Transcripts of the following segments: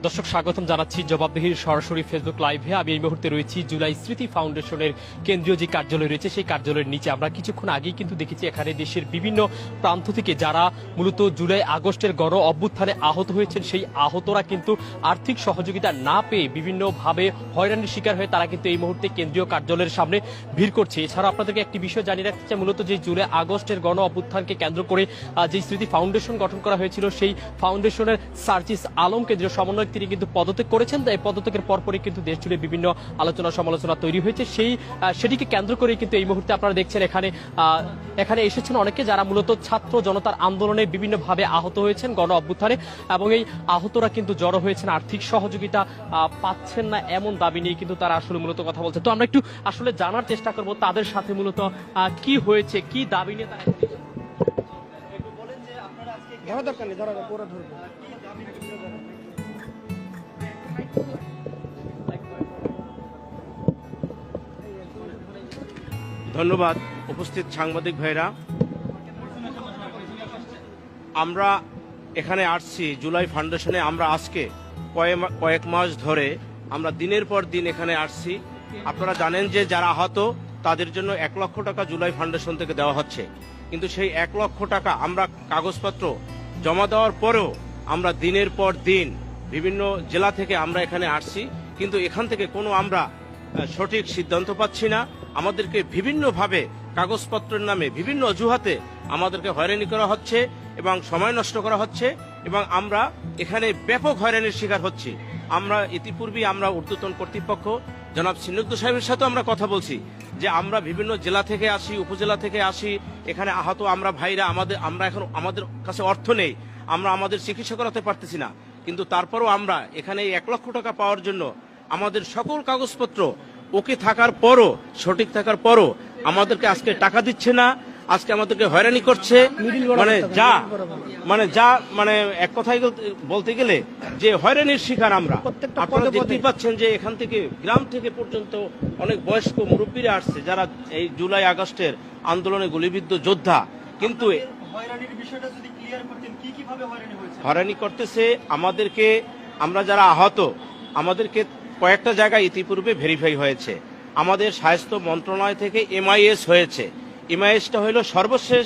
দর্শক স্বাগতম জানাচ্ছি জবাবদিহির সরাসরি ফেসবুক লাইভে। আমি এই মুহূর্তে রয়েছি জুলাই স্মৃতি ফাউন্ডেশনের কেন্দ্রীয় যে কার্যালয় রয়েছে সেই কার্যালয়ের নিচে। আমরা কিছুক্ষণ আগেই কিন্তু দেখেছি এখানে দেশের বিভিন্ন প্রান্ত থেকে যারা মূলত জুলাই আগস্টের গণ অভ্যুত্থানে আহত হয়েছেন সেই আহতরা কিন্তু আর্থিক সহযোগিতা না পেয়ে বিভিন্নভাবে হয়রানির শিকার হয়ে তারা কিন্তু এই মুহূর্তে কেন্দ্রীয় কার্যালয়ের সামনে ভিড় করছে। এছাড়া আপনাদেরকে একটি বিষয় জানিয়ে রাখতে চাই, মূলত যে জুলাই আগস্টের গণ অভ্যুত্থানকে কেন্দ্র করে যে স্মৃতি ফাউন্ডেশন গঠন করা হয়েছিল সেই ফাউন্ডেশনের সার্জিস আলম কেন্দ্রীয় সমন্বয়ক তিনি কিন্তু পদত্যাগ করেছেন। এই পদত্যাগের পরপরই কিন্তু দেশ জুড়ে বিভিন্ন আলোচনা সমালোচনা তৈরি হয়েছে। সেটিকে কেন্দ্র করে কিন্তু এই মুহূর্তে আপনারা দেখছেন এখানে এসেছেন অনেকে যারা মূলত ছাত্র জনতার আন্দোলনে বিভিন্নভাবে আহত হয়েছেন গণ অভ্যুত্থানে, এবং এই আহতরা কিন্তু জড়ো হয়েছেন আর্থিক সহযোগিতা পাচ্ছেন না এমন দাবি নিয়ে কিন্তু তারা আসলে মূলত কথা বলছে। তো আমরা একটু আসলে জানার চেষ্টা করব তাদের সাথে মূলত কি হয়েছে, কি দাবি নিয়ে তারা ধন্যবাদ উপস্থিত সাংবাদিক ভাইরা। আমরা এখানে আসছি জুলাই ফাউন্ডেশনে। আমরা আজকে কয়েক মাস ধরে আমরা দিনের পর দিন এখানে আসছি। আপনারা জানেন যে যারা আহত তাদের জন্য 1 লক্ষ টাকা জুলাই ফাউন্ডেশন থেকে দেওয়া হচ্ছে, কিন্তু সেই 1 লক্ষ টাকা আমরা কাগজপত্র জমা দেওয়ার পরেও আমরা দিনের পর দিন বিভিন্ন জেলা থেকে আমরা এখানে আসছি, কিন্তু এখান থেকে কোনো আমরা সঠিক সিদ্ধান্ত পাচ্ছি না। আমাদেরকে বিভিন্নভাবে কাগজপত্রের নামে বিভিন্ন অজুহাতে আমাদেরকে হয়রানি করা হচ্ছে এবং সময় নষ্ট করা হচ্ছে, এবং আমরা এখানে ব্যাপক হয়রানির শিকার হচ্ছি। আমরা ইতিপূর্বে আমরা ঊর্ধ্বতন কর্তৃপক্ষ জনাব সিনুদ্দ সাহেবের সাথে আমরা কথা বলছি যে আমরা বিভিন্ন জেলা থেকে আসি, উপজেলা থেকে আসি, এখানে আহত আমরা ভাইরা আমরা এখন আমাদের কাছে অর্থ নেই, আমরা আমাদের চিকিৎসা করাতে পারতেছি না, কিন্তু তারপরও আমরা এখানে 1 লক্ষ টাকা পাওয়ার জন্য আমাদের সকল কাগজপত্র ওকে থাকার পরও, সঠিক থাকার পরও আমাদেরকে আজকে টাকা দিচ্ছে না, আজকে আমাদেরকে হয়রানি করছে। মানে এক কথায় বলতে গেলে যে হয়রানির শিকার আমরা। আপনারা দেখতেই পাচ্ছেন যে এখান থেকে গ্রাম থেকে পর্যন্ত অনেক বয়স্ক মুরব্বীরা আসছে যারা এই জুলাই আগস্টের আন্দোলনে গুলিবিদ্ধ যোদ্ধা। কিন্তু হয়রানি করতেছে আমাদেরকে, আমরা যারা আহত আমাদেরকে কয়েকটা জায়গায় ইতিপূর্বে ভেরিফাই হয়েছে। আমাদের স্বাস্থ্য মন্ত্রণালয় থেকে MIS হয়েছে। MISটা হলো সর্বশেষ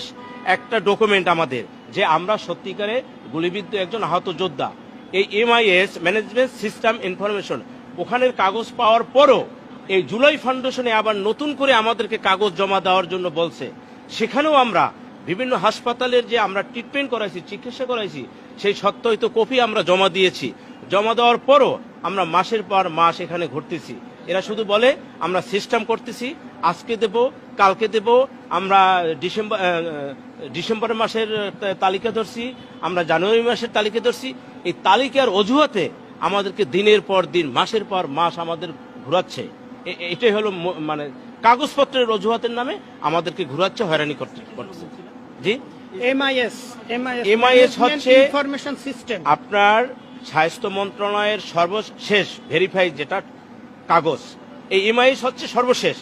একটা ডকুমেন্ট আমাদের, যে আমরা সত্যিকারে গুলিবিদ্ধ একজন আহত যোদ্ধা। এই MIS ম্যানেজমেন্ট সিস্টেম ইনফরমেশন, ওখানের কাগজ পাওয়ার পরও এই জুলাই ফাউন্ডেশনে আবার নতুন করে আমাদেরকে কাগজ জমা দেওয়ার জন্য বলছে। সেখানেও আমরা বিভিন্ন হাসপাতালের যে আমরা ট্রিটমেন্ট করাইছি, চিকিৎসা করাইছি, সেই সত্যায়িত কপি আমরা জমা দিয়েছি। জমা দেওয়ার পরও আমরা মাসের পর মাস এখানে ঘুরতেছি। এরা শুধু বলে আমরা সিস্টেম করতেছি, আজকে দেব, কালকে দেব, আমরা ডিসেম্বর মাসের তালিকা ধরছি, আমরা জানুয়ারি মাসের তালিকা ধরছি। এই তালিকার অজুহাতে আমাদেরকে দিনের পর দিন, মাসের পর মাস আমাদের ঘুরাচ্ছে। এটাই হলো মানে কাগজপত্রের অজুহাতের নামে আমাদেরকে ঘুরাচ্ছে, হয়রানি করছে। জি, MIS হচ্ছে ইনফরমেশন সিস্টেম, আপনার স্বাস্থ্য মন্ত্রণালয়ের সর্বশেষ ভেরিফাই যেটা কাগজ। এই MIS হচ্ছে সর্বশেষ।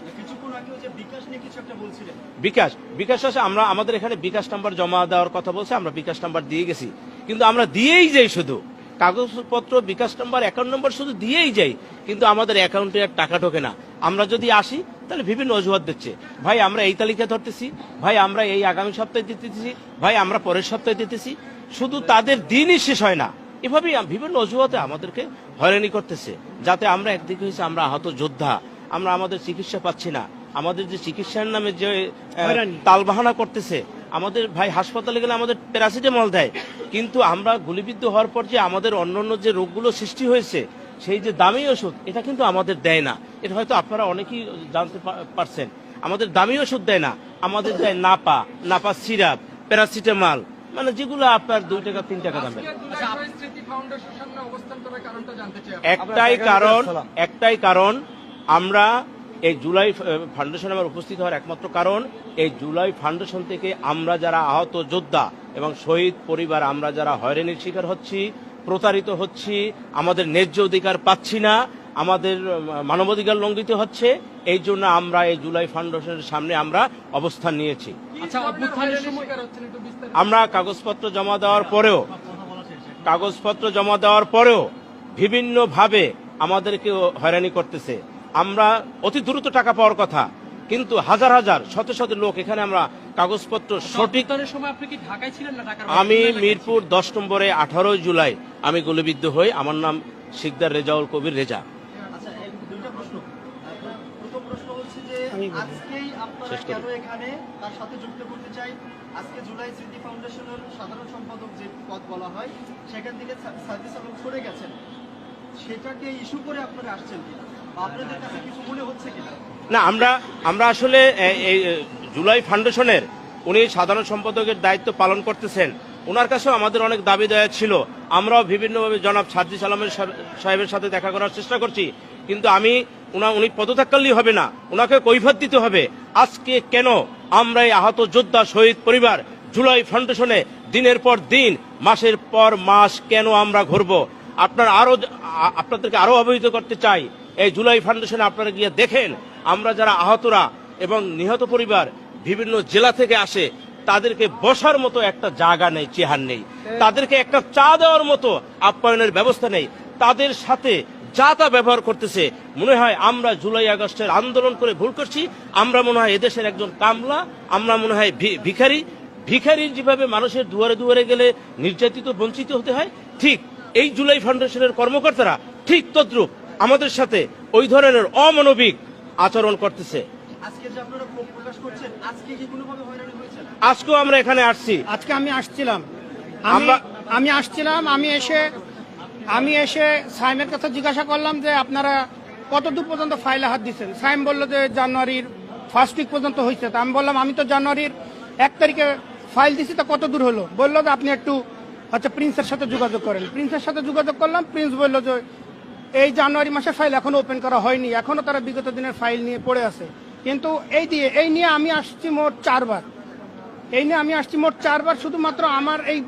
বিকাশ আছে, আমরা আমাদের এখানে বিকাশ নাম্বার জমা দেওয়ার কথা বলছে, আমরা বিকাশ নাম্বার দিয়ে গেছি, কিন্তু আমরা দিয়েই যাই, শুধু কাগজপত্র বিকাশ নাম্বার, অ্যাকাউন্ট নাম্বার শুধু দিয়েই যাই, কিন্তু আমাদের অ্যাকাউন্টে আর টাকা ঢোকে না। আমরা যদি আসি তাহলে বিভিন্ন অজুহাত দিচ্ছে, ভাই আমরা এই তালিকা ধরতেছি, ভাই আমরা এই আগামী সপ্তাহে দিতেছি, ভাই আমরা পরের সপ্তাহে দিতেছি, শুধু তাদের দিনই শেষ হয় না। এভাবেই বিভিন্ন অজুহাতে আমাদেরকে হয়রানি করতেছে, যাতে আমরা একদিকে হয়েছে আমরা আহত যোদ্ধা, আমরা আমাদের চিকিৎসা পাচ্ছি না, আমাদের যে চিকিৎসার নামে যে তালবাহানা করতেছে, আমাদের ভাই হাসপাতালে গেলে আমাদের প্যারাসিটামল দেয়, কিন্তু আমরা গুলিবিদ্ধ হওয়ার পর যে আমাদের অন্যান্য যে রোগগুলো সৃষ্টি হয়েছে, সেই যে দামি ওষুধ, এটা কিন্তু আমাদের দেয় না। এটা হয়তো আপনারা অনেকেই জানতে পারছেন, আমাদের দামি ওষুধ দেয় না, আমাদের দেয় নাপা সিরাপ, প্যারাসিটামল, মানে যেগুলো আপনার 2 টাকা 3 টাকা দামে। একটাই কারণ আমরা এই জুলাই ফাউন্ডেশনে আমার উপস্থিত হওয়ার একমাত্র কারণ, এই জুলাই ফাউন্ডেশন থেকে আমরা যারা আহত যোদ্ধা এবং শহীদ পরিবার, আমরা যারা হয়রানির শিকার হচ্ছি, প্রতারিত হচ্ছি, আমাদের ন্যায্য অধিকার পাচ্ছি না, আমাদের মানবাধিকার লঙ্ঘিত হচ্ছে, এই জন্য আমরা এই জুলাই ফাউন্ডেশনের সামনে আমরা অবস্থান নিয়েছি। আমরা কাগজপত্র জমা দেওয়ার পরেও বিভিন্নভাবে আমাদেরকে হয়রানি করতেছে। আমরা অতি দ্রুত টাকা পাওয়ার কথা, কিন্তু হাজার হাজার শত শত লোক এখানে আমরা কাগজপত্র সঠিক। সময় আপনি কি ঢাকায় ছিলেন না ঢাকার আমি মিরপুর 10 নম্বরে 18 জুলাই আমি গুলিবিদ্ধ হই। আমার নাম শিকদার রেজাউল কবির রেজা। আচ্ছা, এই দুইটা প্রশ্ন। প্রথম প্রশ্ন হচ্ছে যে আজকেই আপনারা শেষ করি। কেন এখানে, তার সাথে যুক্ত করতে চাই, আজকে জুলাই স্মৃতি ফাউন্ডেশনের সাধারণ সম্পাদক যে পদ বলা হয় সেখান থেকে সার্ভিস আলম সরে গেছেন, সেটাকে ইস্যু করে আপনারা আসছেন কিনা বা আপনাদের কাছে কিছু মনে হচ্ছে কিনা? না, আমরা আসলে এই জুলাই ফাউন্ডেশনের উনি সাধারণ সম্পাদকের দায়িত্ব পালন করতেছেন। ওনার কাছেও আমাদের অনেক দাবি দেওয়া ছিল। আমরাও বিভিন্নভাবে জনাব সাজ্জিস আলমের সাহেবের সাথে দেখা করার চেষ্টা করছি, কিন্তু উনি পদত্যাগ করলেই হবে না, ওনাকে কৈফিয়ত দিতে হবে। আজকে কেন আমরা এই আহত যোদ্ধা শহীদ পরিবার জুলাই ফাউন্ডেশনে দিনের পর দিন মাসের পর মাস কেন আমরা ঘুরব? আপনাদেরকে আরো অবহিত করতে চাই, এই জুলাই ফাউন্ডেশনে আপনারা গিয়ে দেখেন, আমরা যারা আহতরা এবং নিহত পরিবার বিভিন্ন জেলা থেকে আসে, তাদেরকে বসার মতো একটা জায়গা নেই, চেহার নেই, তাদেরকে একটা চা দেওয়ার মতো আপ্যায়নের ব্যবস্থা নেই, তাদের সাথে যা তা ব্যবহার করতেছে। মনে হয় আমরা জুলাই আগস্টের আন্দোলন করে ভুল করছি, আমরা মনে হয় এদেশের একজন কামলা, আমরা মনে হয় ভিখারি। ভিখারি যেভাবে মানুষের দুয়ারে দুয়ারে গেলে নির্যাতিত বঞ্চিত হতে হয়, ঠিক এই জুলাই ফাউন্ডেশনের কর্মকর্তারা ঠিক তদ্রুপ আমাদের সাথে ওই ধরনের অমানবিক আচরণ করতেছে। আজকে যে আপনারা ক্ষোভ প্রকাশ করছেন, আজকে কি কোনোভাবে হয়রানি হয়েছেন? আজকেও আমরা এখানে আসছি। আজকে আমি আসছিলাম, আমরা- আমি এসে সাইমের কাছে জিজ্ঞাসা করলাম যে আপনারা কতদূর পর্যন্ত ফাইলে হাত দিচ্ছেন। সাইম বললো যে জানুয়ারির ফার্স্ট উইক পর্যন্ত হয়েছে। তা আমি বললাম আমি তো জানুয়ারির 1 তারিখে ফাইল দিছি, তা কত দূর হলো? বললো যে আপনি একটু প্রিন্সের সাথে যোগাযোগ করেন। প্রিন্সের সাথে যোগাযোগ করলাম, প্রিন্স বললো যে এই জানুয়ারি মাসের ফাইল এখনো ওপেন করা হয়নি, এখনো তারা বিগত দিনের ফাইল নিয়ে পড়ে আছে। কিন্তু এই নিয়ে আমি আসছি মোট 4 বার। শুধুমাত্র আমার এই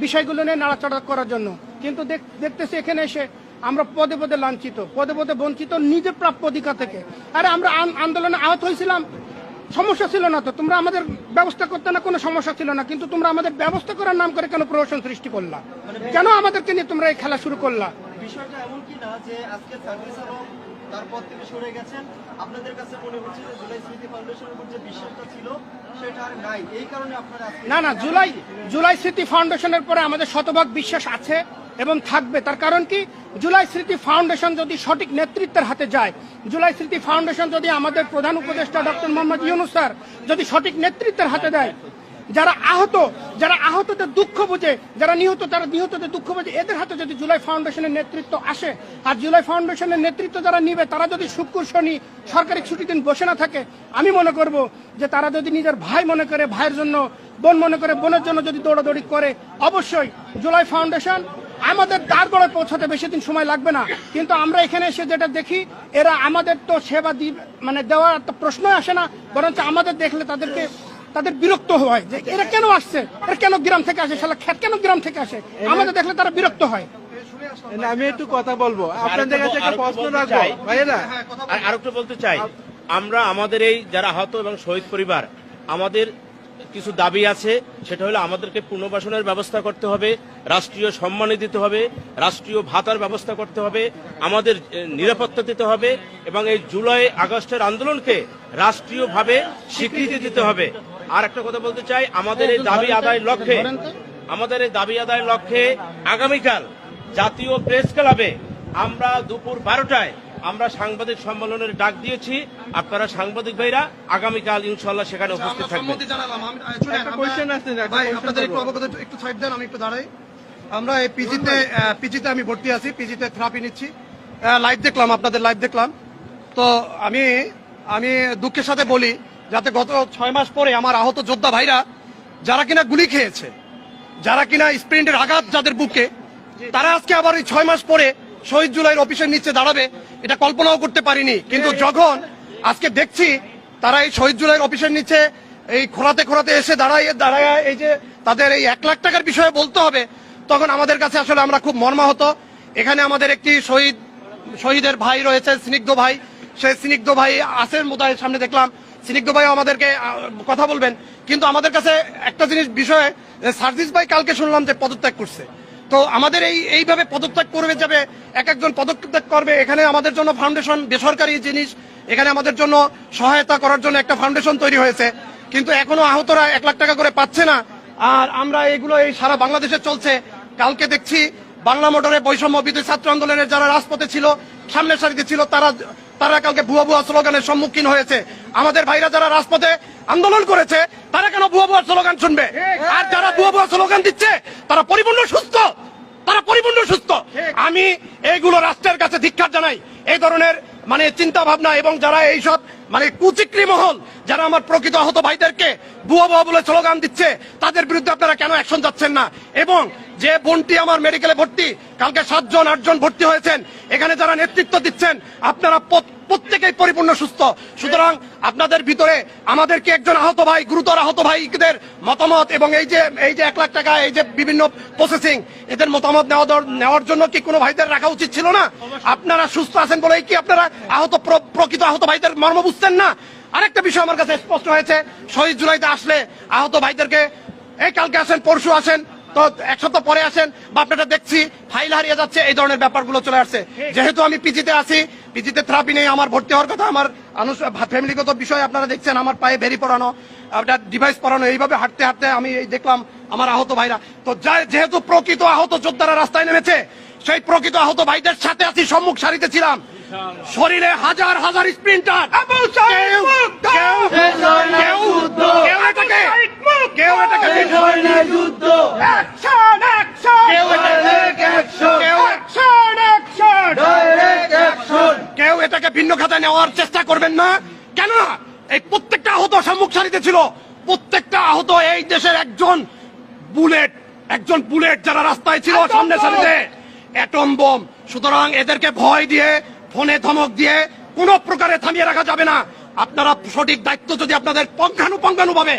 বিষয়গুলো নিয়ে নাড়াচাড়া করার জন্য। কিন্তু দেখতেছি এখানে এসে আমরা পদে পদে লাঞ্ছিত, পদে পদে বঞ্চিত নিজের প্রাপ্য অধিকার থেকে। আরে আমরা আন্দোলনে আহত হয়েছিলাম, সমস্যা ছিল না তো, তোমরা আমাদের ব্যবস্থা করতে না, কোনো সমস্যা ছিল না, কিন্তু তোমরা আমাদের ব্যবস্থা করার নাম করে কেন প্রহসন সৃষ্টি করলা? কেন আমাদেরকে নিয়ে তোমরা এই খেলা শুরু করলা? বিষয়টা এমন কি না যে আজকে সার্ভিস আলম তার পদ থেকে সরে গেছেন, আপনাদের কাছে মনে হচ্ছে যে জুলাই স্মৃতি ফাউন্ডেশনের উপর যে বিশ্বাসটা ছিল সেটা আর নাই, এই কারণে আপনারা আজকে না, জুলাই স্মৃতি ফাউন্ডেশনের পরে আমাদের শতভাগ বিশ্বাস আছে এবং থাকবে। তার কারণ কি, জুলাই স্মৃতি ফাউন্ডেশন যদি সঠিক নেতৃত্বের হাতে যায়, জুলাই স্মৃতি ফাউন্ডেশন যদি আমাদের প্রধান উপদেষ্টা ডক্টর মোহাম্মদ ইউনূস স্যার যদি সঠিক নেতৃত্বের হাতে দেয়, যারা আহতদের দুঃখ বুঝে, যারা নিহতদের দুঃখ বুঝে, এদের হাতে যদি জুলাই ফাউন্ডেশনের নেতৃত্ব আসে, আর জুলাই ফাউন্ডেশনের নেতৃত্ব যারা নিবে, তারা যদি শুক্র শনি সরকারি ছুটির দিন বসে না থাকে, আমি মনে করব যে তারা যদি নিজের ভাই মনে করে ভাইয়ের জন্য, বোন মনে করে বোনের জন্য যদি দৌড়াদৌড়ি করে, অবশ্যই জুলাই ফাউন্ডেশন আমাদের দ্বারগড়ে পৌঁছাতে বেশি দিন সময় লাগবে না। কিন্তু আমরা এখানে এসে যেটা দেখি, এরা আমাদের তো সেবা দেওয়ার তো প্রশ্নই আসে না, বরঞ্চ আমাদের দেখলে তাদের বিরক্ত হয় যে এরা কেন আসছে, এরা কেন গ্রাম থেকে আসে, শালা খ্যাত কেন গ্রাম থেকে আসে, আমাদের দেখলে তারা বিরক্ত হয়। আমি একটু কথা বলবো, আপনাদের কাছে একটা প্রশ্ন রাখবো ভাইয়েরা। আর একটু বলতে চাই, আমরা আমাদের এই যারা আহত এবং শহীদ পরিবার, আমাদের কিছু দাবি আছে। সেটা হলো আমাদেরকে পুনর্বাসনের ব্যবস্থা করতে হবে, রাষ্ট্রীয় সম্মানী দিতে হবে, রাষ্ট্রীয় ভাতার ব্যবস্থা করতে হবে, আমাদের নিরাপত্তা দিতে হবে, এবং এই জুলাই আগস্টের আন্দোলনকে রাষ্ট্রীয়ভাবে স্বীকৃতি দিতে হবে। আর একটা কথা বলতে চাই, আমাদের এই দাবি আদায়ের লক্ষ্যে আগামীকাল জাতীয় প্রেস ক্লাবে আমরা দুপুর 12টায় আমরা সাংবাদিক সম্মেলনের ডাক দিয়েছি। আপনারা সাংবাদিক ভাইরা আগামীকাল ইনশাআল্লাহ সেখানে উপস্থিত থাকবেন। একটা কোয়েশ্চেন আছে, আপনাদের একটু অবগত, একটু সাইড দেন, আমি একটু দাঁড়াই। আমরা এই পিজিতে আমি ভর্তি আছি, পিজিতে থেরাপি নিচ্ছি। আপনাদের লাইভ দেখলাম। তো আমি দুঃখের সাথে বলি, যাতে গত 6 মাস পরে আমার আহত যোদ্ধা ভাইরা, যারা কিনা গুলি খেয়েছে, যারা কিনা স্প্রিন্টের আঘাত যাদের বুকে, তারা আজকে আবার এই 6 মাস পরে শহীদ জুলাইয়ের অফিসের নিচে দাঁড়াবে, এটা কল্পনাও করতে পারিনি। কিন্তু যখন আজকে দেখছি তারা এই শহীদ জুলাইয়ের অফিসের নিচে এই খোঁড়াতে এসে দাঁড়ায় এই যে তাদের এই 1 লাখ টাকার বিষয়ে বলতে হবে, তখন আমাদের কাছে আসলে আমরা খুব মর্মাহত। এখানে আমাদের একটি শহীদের ভাই রয়েছে, স্নিগ্ধ ভাই। সেই স্নিগ্ধ ভাই আসেন বোধহয়, সামনে দেখলাম। স্নিগ্ধ ভাই আমাদেরকে কথা বলবেন। কিন্তু আমাদের কাছে একটা বিষয়, সার্জিস ভাই কালকে শুনলাম যে পদত্যাগ করছে। তো আমাদের এইভাবে পদত্যাগ করবে যাবে, এক একজন পদত্যাগ করবে। এখানে আমাদের জন্য ফাউন্ডেশন, বেসরকারি জিনিস, এখানে আমাদের জন্য সহায়তা করার জন্য একটা ফাউন্ডেশন তৈরি হয়েছে, কিন্তু এখনো আহতরা 1 লাখ টাকা করে পাচ্ছে না। আর আমরা এগুলো এই সারা বাংলাদেশে চলছে। কালকে দেখছি বাংলা মোটরে বৈষম্য বিরোধী ছাত্র আন্দোলনের যারা রাজপথে ছিল, সামনের সারিতে ছিল, তারা কালকে ভুয়া ভুয়া স্লোগানের সম্মুখীন হয়েছে। আমাদের ভাইরা যারা রাজপথে আন্দোলন করেছে তারা কেন ভুয়া ভুয়া স্লোগান শুনবে? আর যারা ভুয়া ভুয়া স্লোগান দিচ্ছে তারা পরিপূর্ণ সুস্থ, তারা পরিপূর্ণ সুস্থ। আমি এইগুলো রাষ্ট্রের কাছে ধিক্কার জানাই, এই ধরনের মানে চিন্তা ভাবনা, এবং যারা এইসব মানে কুচিক্রি মহল যারা আমার প্রকৃত আহত ভাইদেরকে ভুয়া ভুয়া বলে স্লোগান দিচ্ছে, তাদের বিরুদ্ধে আপনারা কেন অ্যাকশন যাচ্ছেন না? এবং যে বোনটি আমার মেডিকেলে ভর্তি, কালকে 7 জন 8 জন ভর্তি হয়েছেন, এখানে যারা নেতৃত্ব দিচ্ছেন আপনারা প্রত্যেকেই পরিপূর্ণ সুস্থ। সুতরাং আপনাদের ভিতরে আমাদেরকে একজন আহত ভাই, গুরুতর আহত ভাইদের মতামত এবং এই যে 1 লাখ টাকা, এই যে বিভিন্ন প্রসেসিং, এদের মতামত নেওয়ার জন্য কি কোনো ভাইদের রাখা উচিত ছিল না? আপনারা সুস্থ আছেন বলেই কি আপনারা প্রকৃত আহত ভাইদের মর্ম বুঝছেন না? আরেকটা বিষয় আমার কাছে স্পষ্ট হয়েছে, শহীদ জুলাইতে আসলে আহত ভাইদেরকে এই কালকে আসেন, পরশু আসেন, তো 1 সপ্তাহ পরে আসেন, বা আপনারা দেখছি ফাইল হারিয়ে যাচ্ছে, এই ধরনের ব্যাপারগুলো চলে আসছে। যেহেতু আমি পিজিতে আছি, পিজিতে থেরাপি নেই, আমার ভর্তি হওয়ার কথা, আমার ফ্যামিলিগত বিষয় আপনারা দেখছেন, আমার পায়ে ভেরি পরানো, ডিভাইস পরানো, এইভাবে হাঁটতে হাঁটতে আমি এই দেখলাম আমার আহত ভাইরা। তো যেহেতু প্রকৃত আহত যোদ্ধারা রাস্তায় নেমেছে, সেই প্রকৃত আহত ভাইদের সাথে আছি, সম্মুখ সারিতে ছিলাম। শরীরে হাজার হাজার স্প্রিন্টার, কেউ এটাকে ভিন্ন খাতায় নেওয়ার চেষ্টা করবেন না। কেননা এই প্রত্যেকটা আহত সম্মুখ সারিতে ছিল, প্রত্যেকটা আহত এই দেশের একজন বুলেট যারা রাস্তায় ছিল সামনে সারিতে, অ্যাটম বোম। সুতরাং এদেরকে ভয় দিয়ে, ফোনে ধমক দিয়ে কোনো প্রকারে থামিয়ে রাখা যাবে না। আপনারা সঠিক দায়িত্ব যদি আপনাদের পঙ্খানুপঙ্খানুভাবে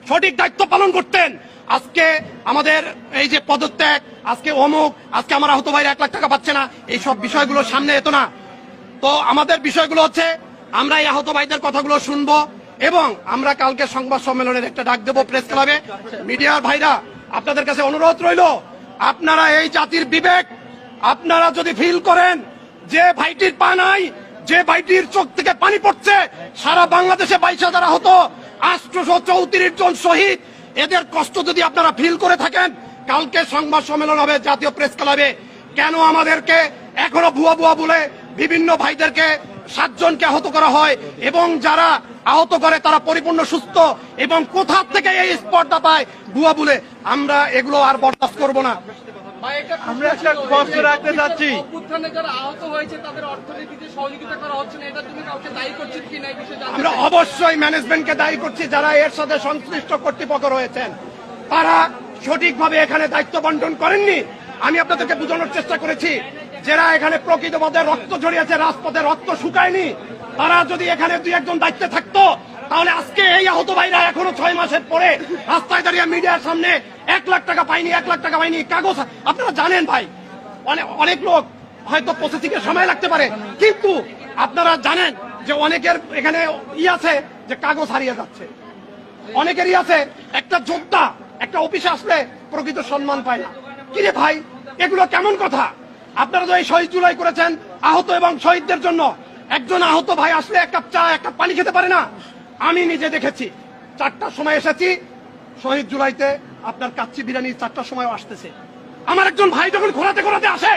সঠিক দায়িত্ব পালন করতেন, আজকে আমাদের এই যে পদত্যাগ, আজকে অমুক, আজকে আমার আহত ভাইরা 1 লাখ টাকা পাচ্ছে না, এইসব বিষয়গুলো সামনে এতো না। তো আমাদের বিষয়গুলো হচ্ছে আমরা এই আহত ভাইদের কথাগুলো শুনবো, এবং আমরা কালকে সংবাদ সম্মেলনের একটা ডাক দেবো প্রেস ক্লাবে। মিডিয়ার ভাইরা আপনাদের কাছে অনুরোধ রইল, আপনারা এই জাতির বিবেক, আপনারা যদি ফিল করেন যে ভাইটির পা নাই, যে ভাইটির চোখ থেকে পানি পড়ছে, সারা বাংলাদেশে 22,000 আহত, 834 জন শহীদ, এদের কষ্ট যদি আপনারা ফিল করে থাকেন, কালকে সংবাদ সম্মেলন হবে জাতীয় প্রেস ক্লাবে। কেন আমাদেরকে এখনো ভুয়া ভুয়া বলে বিভিন্ন ভাইদেরকে 7 জনকে আহত করা হয়, এবং যারা আহত করে তারা পরিপূর্ণ সুস্থ, এবং কোথা থেকে এই স্পটটা পায় ভুয়া বলে, আমরা এগুলো আর বরদাস্ত করব না। আমরা একটা প্রশ্ন রাখতে চাচ্ছি, আমরা অবশ্যই ম্যানেজমেন্টকে দায়ী করছি, যারা এর সাথে সংশ্লিষ্ট কর্তৃপক্ষ রয়েছেন তারা সঠিকভাবে এখানে দায়িত্ব বন্টন করেননি। আমি আপনাদেরকে বোঝানোর চেষ্টা করেছি, যারা এখানে প্রকৃতপদে রক্ত ঝরিয়েছে, রাজপথে রক্ত শুকায়নি, তারা যদি এখানে 2-1 জন দায়িত্বে থাকতো, তাহলে আজকে এই আহত ভাইরা এখনো 6 মাসের পরে রাস্তায় দাঁড়িয়ে মিডিয়ার সামনে 1 লাখ টাকা পাইনি, 1 লাখ টাকা পাইনি, কাগজ। আপনারা জানেন ভাই, অনেক লোক হয়তো প্রসেসিং এর সময় লাগতে পারে, কিন্তু আপনারা জানেন যে অনেকের এখানে আছে যে কাগজ হারিয়ে যাচ্ছে, অনেকেরই আছে। একটা যোদ্ধা একটা অফিসে আসলে প্রকৃত সম্মান পায় না। কিরে ভাই, এগুলো কেমন কথা? আপনারা তো এই শহীদ জুলাই করেছেন আহত এবং শহীদদের জন্য, একজন আহত ভাই আসলে 1 কাপ চা, 1 কাপ পানি খেতে পারে না। আমি নিজে দেখেছি, 4টার সময় এসেছি শহীদ জুলাইতে, আপনার কাচ্চি বিরিয়ানি 4টার সময় আসতেছে। আমার একজন ভাই যখন ঘোরাতে আসে,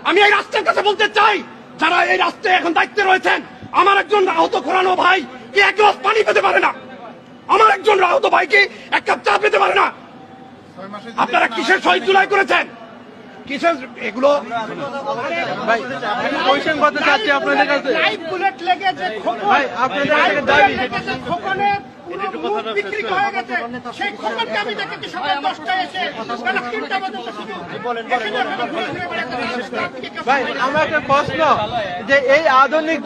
আমি এই রাষ্ট্রের কাছে বলতে চাই, যারা এই রাষ্ট্রে এখন দায়িত্বে রয়েছেন, আমার একজন আহত ঘোরানো ভাই কি 1 গ্লাস পানি পেতে পারে না? আমার একজন আহত ভাই কি 1 কাপ চা পেতে পারে না? আপনারা কিসের শহীদ জুলাই করেছেন? কিসের এগুলো? ভাই একটা কোয়েশ্চেন করতে চাচ্ছি আপনাদের কাছে। বুলেট লেগে যে ভাই আপনাদের কাছে দাবি, খোকনে পুরো মুখ বিক্রি হয়ে গেছে, সেই খোকনকে আমি দেখেছি সকাল 10টায় এসে বেলা 3টা পর্যন্ত শুধু ভাই আমার একটা প্রশ্ন, যে এই আধুনিক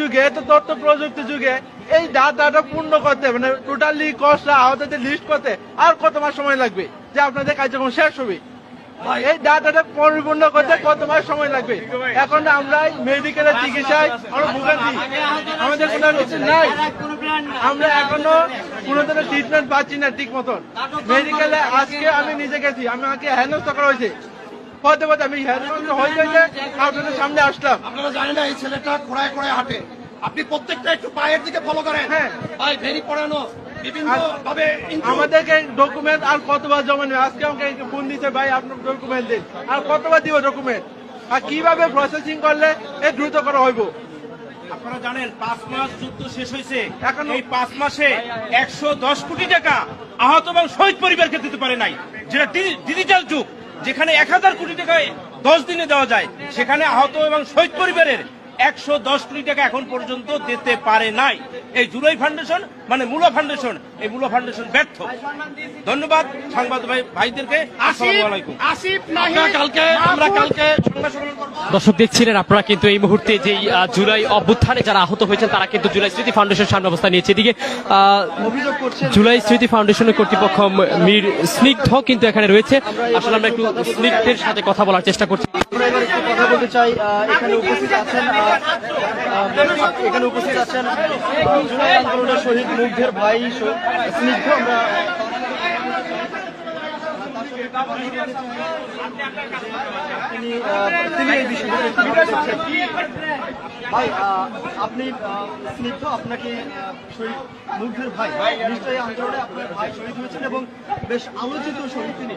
যুগে তো তথ্য প্রযুক্তি যুগে এই ডাটাটা পূর্ণ করতে, মানে টোটালি কষ্ট আহতদের লিস্ট করতে আর কত মাস সময় লাগবে, যে আপনাদের কার্যক্রম শেষ হবে? এই ডাটাটা পরিপূর্ণ করতে কত মাস সময় লাগবে? এখন আমরা মেডিকেলের চিকিৎসায় আমরা ভুগেছি, আমাদের কোনো কিছু নাই। আমরা এখনো কোনো ধরনের ট্রিটমেন্ট পাচ্ছি না ঠিক মতন। মেডিকেলে আজকে আমি নিজে গেছি, আমাকে হেনস্থা করা হয়েছে, পদে পদে আমি হেনস্থা হয়ে আপনাদের সামনে আসলাম। আপনারা জানেন না এই ছেলেটা খোঁড়ায় খোঁড়ায় হাঁটে, আপনি প্রত্যেকটা একটু পায়ের দিকে ফলো করেন। হ্যাঁ ভাই ভেরি পড়ানো বিভিন্ন ভাবে আমাদেরকে ডকুমেন্ট আর কতবার জমা নেবে? আজকে আমাকে ফোন দিচ্ছে, ভাই আপনার ডকুমেন্ট দিন, আর কতবার দিব ডকুমেন্ট? আর কিভাবে প্রসেসিং করলে এ দ্রুত করা হইব? আপনারা জানেন 5 মাস যুদ্ধ শেষ হয়েছে, এখনো- এই 5 মাসে 110 কোটি টাকা আহত এবং শহীদ পরিবারকে দিতে পারে নাই। যেটা ডিজিটাল যুগ, যেখানে 1000 কোটি টাকা 10 দিনে দেওয়া যায়, সেখানে আহত এবং শহীদ পরিবারের 110 কোটি টাকা এখন পর্যন্ত দিতে পারে নাই এই জুলাই ফাউন্ডেশন, মানে মূলা ফাউন্ডেশন। এই মূলা ফাউন্ডেশন ব্যর্থ। ধন্যবাদ সাংবাদিক ভাইদেরকে। আসসালামু আলাইকুম। আসিফ নাহি আমরা কালকে সংবাদ সম্মেলন করব। দর্শক দেখছিলেন আপনারা কিন্তু এই মুহূর্তে যে জুলাই অভ্যুত্থানে যারা আহত হয়েছেন তারা কিন্তু জুলাই স্মৃতি ফাউন্ডেশন সামনে অবস্থান নিয়েছে। এদিকে অভিযোগ করছেন জুলাই স্মৃতি ফাউন্ডেশনের কর্তৃপক্ষ মীর স্নিগ্ধ কিন্তু এখানে রয়েছে। আসলে আমরা একটু স্নিগ্ধের সাথে কথা বলার চেষ্টা করছি। আমরা এবার একটু কথা বলতে চাই। এখানে উপস্থিত আছেন জুলাই আন্দোলনের শহীদ মুগ্ধের ভাই স্নিগ্ধ। আমরা তিনি এই বিষয়টা তুলে ধরছেন। ভাই আপনি স্নিগ্ধ, আপনাকে শহীদ মুগ্ধের ভাই, নিশ্চয়ই আন্দোলনে আপনার ভাই শহীদ হয়েছেন এবং বেশ আলোচিত শহীদ তিনি।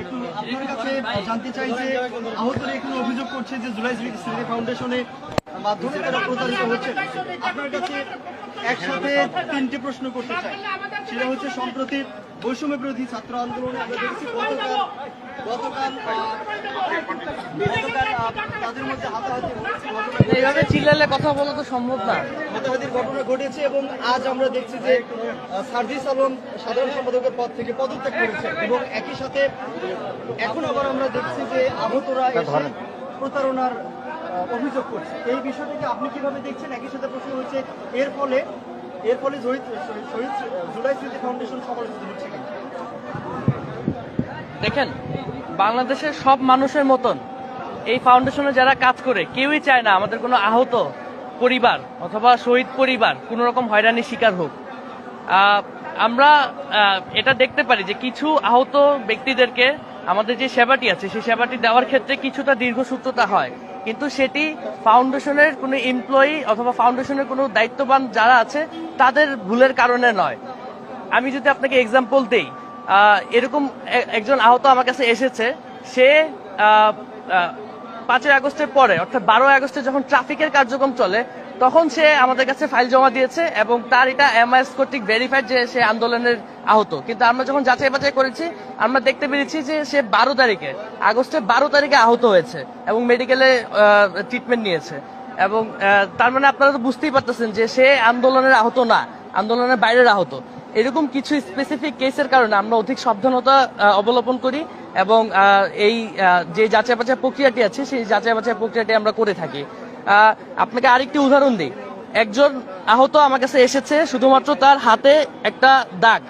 একটু আপনার কাছে জানতে চাই যে আহতরা এখানে অভিযোগ করছে যে জুলাই স্মৃতি ফাউন্ডেশনে মাধ্যমে তারা প্রতারিত হচ্ছে। আপনার কাছে একসাথে 3টি প্রশ্ন করতে চাই। সেটা হচ্ছে, সম্প্রতি বৈষম্য বিরোধী ছাত্র আন্দোলনে আমরা দেখছি গতকাল তাদের মধ্যে হাতাহাতি হচ্ছে। এইভাবে চিল্লালে কথা বলা তো সম্ভব না। হাতাহাতির ঘটনা ঘটেছে এবং আজ আমরা দেখছি যে সার্জিস আলম সাধারণ সম্পাদকের পদ থেকে পদত্যাগ করেছেন এবং একই সাথে এখন আবার আমরা দেখছি যে আহতরা এসে প্রতারণার অভিযোগ করছে। এই বিষয়টাকে আপনি কিভাবে দেখছেন? একই সাথে প্রশ্ন হচ্ছে, এর ফলে শহীদ জুলাই স্মৃতি ফাউন্ডেশন সমালোচিত হচ্ছে কিনা? দেখেন, বাংলাদেশের সব মানুষের মতন এই ফাউন্ডেশনে যারা কাজ করে কেউই চায় না আমাদের কোনো আহত পরিবার অথবা শহীদ পরিবার কোনো রকম হয়রানির শিকার হোক। আমরা এটা দেখতে পারি যে কিছু আহত ব্যক্তিদেরকে আমাদের যে সেবাটি আছে সেই সেবাটি দেওয়ার ক্ষেত্রে কিছুটা দীর্ঘসূত্রতা হয়, কিন্তু সেটি ফাউন্ডেশনের কোনো এমপ্লয়ি অথবা ফাউন্ডেশনের কোনো দায়িত্ববান যারা আছে তাদের ভুলের কারণে নয়। আমি যদি আপনাকে এক্সাম্পল দেই, এরকম একজন আহত আমার কাছে এসেছে। সে 5 আগস্টের পরে অর্থাৎ 12 আগস্টে যখন ট্রাফিকের কার্যক্রম চলে তখন সে আমাদের কাছে ফাইল জমা দিয়েছে এবং তার এটা এমআইএস কর্তৃক ভেরিফাইড যে সে আন্দোলনের আহত। কিন্তু আমরা যখন যাচাই বাছাই করেছি আমরা দেখতে পেরেছি যে সে 12 তারিখে আগস্টের 12 তারিখে আহত হয়েছে এবং মেডিকেলে ট্রিটমেন্ট নিয়েছে। এবং তার মানে আপনারা তো বুঝতেই পারতেছেন যে সে আন্দোলনের আহত না, আন্দোলনের বাইরের আহত। এরকম কিছু স্পেসিফিক কেসের কারণে আমরা অধিক সাবধানতা অবলম্বন করি এবং এই যে যাচাই বাছাই প্রক্রিয়াটি আছে সেই যাচাই বাছাই প্রক্রিয়াটি আমরা করে থাকি। আপনাকে আরেকটি উদাহরণ দিই। একজন আহত আমার কাছে এসেছে, শুধুমাত্র তার হাতে একটা দাগ,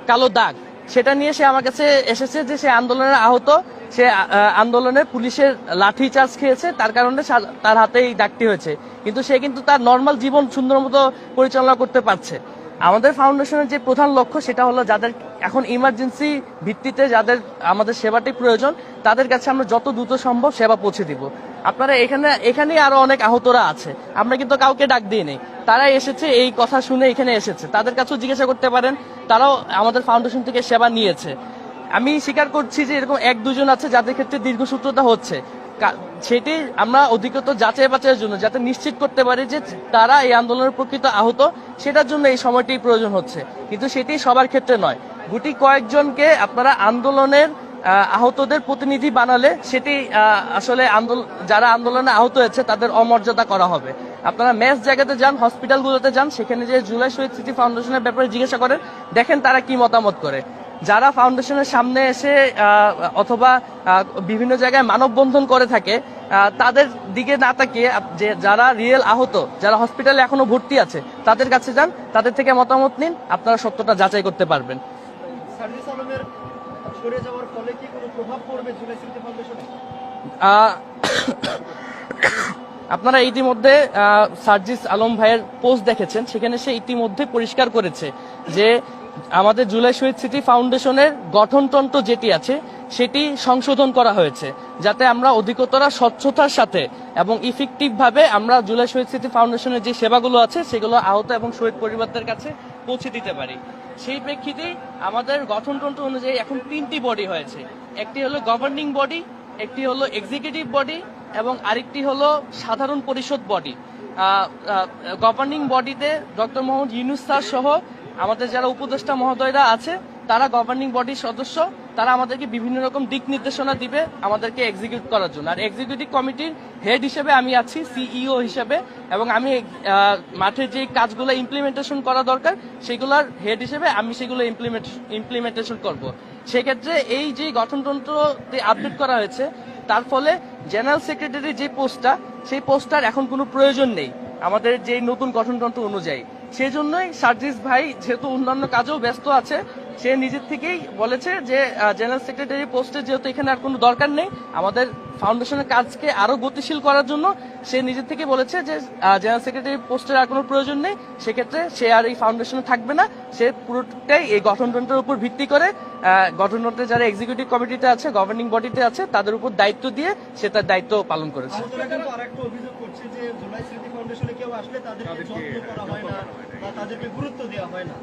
কালো দাগ, সেটা নিয়ে সে আমার কাছে এসেছে যে সে আন্দোলনের আহত, সে আন্দোলনে পুলিশের লাঠি চার্জ খেয়েছে, তার কারণে তার হাতে এই দাগটি হয়েছে। কিন্তু সে কিন্তু তার নর্মাল জীবন সুন্দর মতো পরিচালনা করতে পারছে। আমাদের ফাউন্ডেশনের যে প্রধান লক্ষ্য সেটা হলো যাদের এখন ইমার্জেন্সি ভিত্তিতে যাদের আমাদের সেবাটি প্রয়োজন তাদের কাছে আমরা যত দ্রুত সম্ভব সেবা পৌঁছে দিব। আপনারা এখানে আরো অনেক আহতরা আছে, আমরা কিন্তু কাউকে ডাক দিই নেই, তারা এসেছে এই কথা শুনে এখানে এসেছে, তাদের কাছেও জিজ্ঞাসা করতে পারেন, তারাও আমাদের ফাউন্ডেশন থেকে সেবা নিয়েছে। আমি স্বীকার করছি যে এরকম 1-2 আছে যাদের ক্ষেত্রে দীর্ঘসূত্রতা হচ্ছে, সেটি আমরা অধিকতর যাচাই বাছাইয়ের জন্য যাতে নিশ্চিত করতে পারি যে তারা এই আন্দোলনের প্রকৃত আহত, সেটার জন্য এই সময়টি প্রয়োজন হচ্ছে। কিন্তু সেটি সবার ক্ষেত্রে নয়। গুটি কয়েকজনকে আপনারা আন্দোলনের আহতদের প্রতিনিধি বানালে সেটি আসলে যারা আন্দোলনে আহত হয়েছে তাদের অমর্যাদা করা হবে। আপনারা ম্যাচ জায়গাতে যান, হসপিটালগুলোতে যান, সেখানে যে জুলাই শহীদ স্মৃতি ফাউন্ডেশনের ব্যাপারে জিজ্ঞাসা করেন, দেখেন তারা কি মতামত করে। যারা ফাউন্ডেশনের সামনে এসে অথবা বিভিন্ন জায়গায় মানববন্ধন করে থাকে তাদের দিকে না তাকিয়ে যে যারা রিয়েল আহত, যারা হসপিটালে এখনো ভর্তি আছে তাদের কাছে যান, তাদের থেকে মতামত নিন, আপনারা সত্যটা যাচাই করতে পারবেন। সার্জিস আলমের সরে যাওয়ার ফলে কি কোনো প্রভাব পড়বে জুলাই স্মৃতি ফাউন্ডেশনে? আপনারা ইতিমধ্যে সার্জিস আলম ভাইয়ের পোস্ট দেখেছেন, সেখানে সে ইতিমধ্যে পরিষ্কার করেছে যে আমাদের জুলাই শহীদ স্মৃতি ফাউন্ডেশনের গঠনতন্ত্র যেটি আছে সেটি সংশোধন করা হয়েছে, যাতে আমরা অধিকতর স্বচ্ছতার সাথে এবং ইফেক্টিভ ভাবে আমরা জুলাই শহীদ স্মৃতি ফাউন্ডেশনের যে সেবাগুলো আছে সেগুলো আহত এবং শহীদ পরিবারদের কাছে পৌঁছে দিতে পারি। সেই প্রেক্ষিতেই আমাদের গঠনতন্ত্র অনুযায়ী এখন 3টি বডি হয়েছে। একটি হলো গভর্নিং বডি, একটি হলো এক্সিকিউটিভ বডি এবং আরেকটি হলো সাধারণ পরিষদ বডি। গভর্নিং বডিতে ডক্টর মোহাম্মদ ইউনূস স্যার সহ আমাদের যারা উপদেষ্টা মহোদয়রা আছে তারা গভর্নিং বডির সদস্য, তারা আমাদেরকে বিভিন্ন রকম দিক নির্দেশনা দিবে আমাদেরকে এক্সিকিউট করার জন্য। আর এক্সিকিউটিভ কমিটির হেড হিসেবে আমি আছি, সিইও হিসেবে, এবং আমি মাঠে যে কাজগুলো ইমপ্লিমেন্টেশন করা দরকার সেগুলোর হেড হিসেবে আমি সেগুলো ইমপ্লিমেন্টেশন করব। সেক্ষেত্রে এই যে গঠনতন্ত্রতে আপডেট করা হয়েছে তার ফলে জেনারেল সেক্রেটারি যে পোস্টটা, সেই পোস্টটার এখন কোনো প্রয়োজন নেই আমাদের যে নতুন গঠনতন্ত্র অনুযায়ী। সেজন্যই সার্জিস ভাই যেহেতু অন্যান্য কাজেও ব্যস্ত আছে, সে নিজের থেকেই বলেছে যে জেনারেল সেক্রেটারি পোস্টে যেহেতু এখানে আর কোনো দরকার নেই, আমাদের ফাউন্ডেশনের কাজকে আরো গতিশীল করার জন্য সে নিজের থেকে বলেছে যে জেনারেল সেক্রেটারি পোস্টের আর কোনো প্রয়োজন নেই, সেক্ষেত্রে সে আর এই ফাউন্ডেশনে থাকবে না। সে পুরোটাই এই গঠনতন্ত্রের উপর ভিত্তি করে গঠনতন্ত্রে যারা এক্সিকিউটিভ কমিটিতে আছে, গভর্নিং বডিতে আছে, তাদের উপর দায়িত্ব দিয়ে সে তার দায়িত্ব পালন করেছে। আহতরা কিন্তু আরেকটা অভিযোগ করছে যে জুলাই স্মৃতি ফাউন্ডেশনে কেউ আসলে তাদেরকে যত্ন করা হয় না বা তাদেরকে গুরুত্ব দেওয়া হয় না।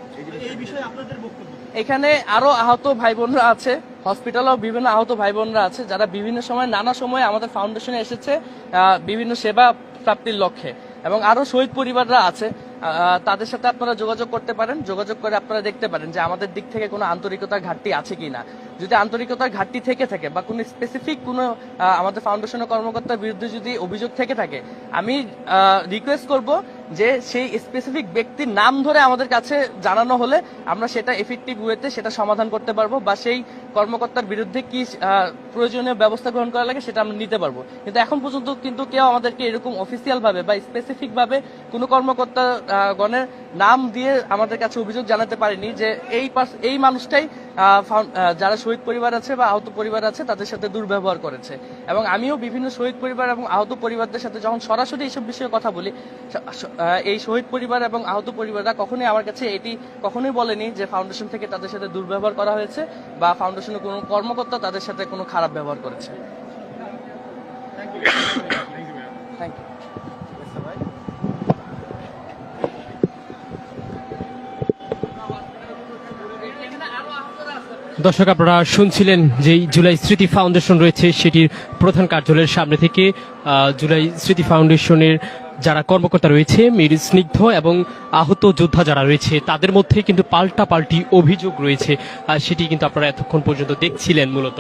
এই বিষয়ে আপনাদের বক্তব্য? এখানে আরো আহত ভাই বোনরা আছে, হসপিটালেও বিভিন্ন আহত ভাই বোনরা আছে যারা বিভিন্ন সময় নানা সময় আমাদের ফাউন্ডেশনে এসেছে বিভিন্ন সেবা প্রাপ্তির লক্ষ্যে, এবং আরো শহীদ পরিবাররা আছে। তাদের সাথে আপনারা যোগাযোগ করতে পারেন, যোগাযোগ করে আপনারা দেখতে পারেন যে আমাদের দিক থেকে কোনো আন্তরিকতার ঘাটতি আছে কিনা। যদি আন্তরিকতার ঘাটতি থেকে থাকে বা কোনো স্পেসিফিক কোনো আমাদের ফাউন্ডেশনের কর্মকর্তার বিরুদ্ধে যদি অভিযোগ থেকে থাকে, আমি রিকোয়েস্ট করব যে সেই স্পেসিফিক ব্যক্তির নাম ধরে আমাদের কাছে জানানো হলে আমরা সেটা এফেক্টিভ ওয়েতে সেটা সমাধান করতে পারবো, বা সেই কর্মকর্তার বিরুদ্ধে কি প্রয়োজনীয় ব্যবস্থা গ্রহণ করা লাগে সেটা আমরা নিতে পারবো। কিন্তু এখন পর্যন্ত কিন্তু কেউ আমাদেরকে এরকম অফিসিয়াল ভাবে বা স্পেসিফিক ভাবে কোনো কর্মকর্তা গণের নাম দিয়ে আমাদের কাছে অভিযোগ জানাতে পারেনি যে এই মানুষটাই যারা শহীদ পরিবার আছে বা আহত পরিবার আছে তাদের সাথে দুর্ব্যবহার করেছে। এবং আমিও বিভিন্ন শহীদ পরিবার এবং আহত পরিবারদের সাথে যখন সরাসরি এইসব বিষয়ে কথা বলি, এই শহীদ পরিবার এবং আহত পরিবাররা কখনোই আমার কাছে এটি কখনোই বলেনি যে ফাউন্ডেশন থেকে তাদের সাথে দুর্ব্যবহার করা হয়েছে বা ফাউন্ডেশনের কোনো কর্মকর্তা তাদের সাথে কোনো খারাপ ব্যবহার করেছে। Thank you. দর্শক, আপনারা শুনছিলেন যে জুলাই স্মৃতি ফাউন্ডেশন রয়েছে সেটির প্রধান কার্যালয়ের সামনে থেকে জুলাই স্মৃতি ফাউন্ডেশনের যারা কর্মকর্তা রয়েছে, মীর স্নিগ্ধ এবং আহত যোদ্ধা যারা রয়েছে তাদের মধ্যে কিন্তু পাল্টাপাল্টি অভিযোগ রয়েছে, সেটি কিন্তু আপনারা এতক্ষণ পর্যন্ত দেখছিলেন মূলত।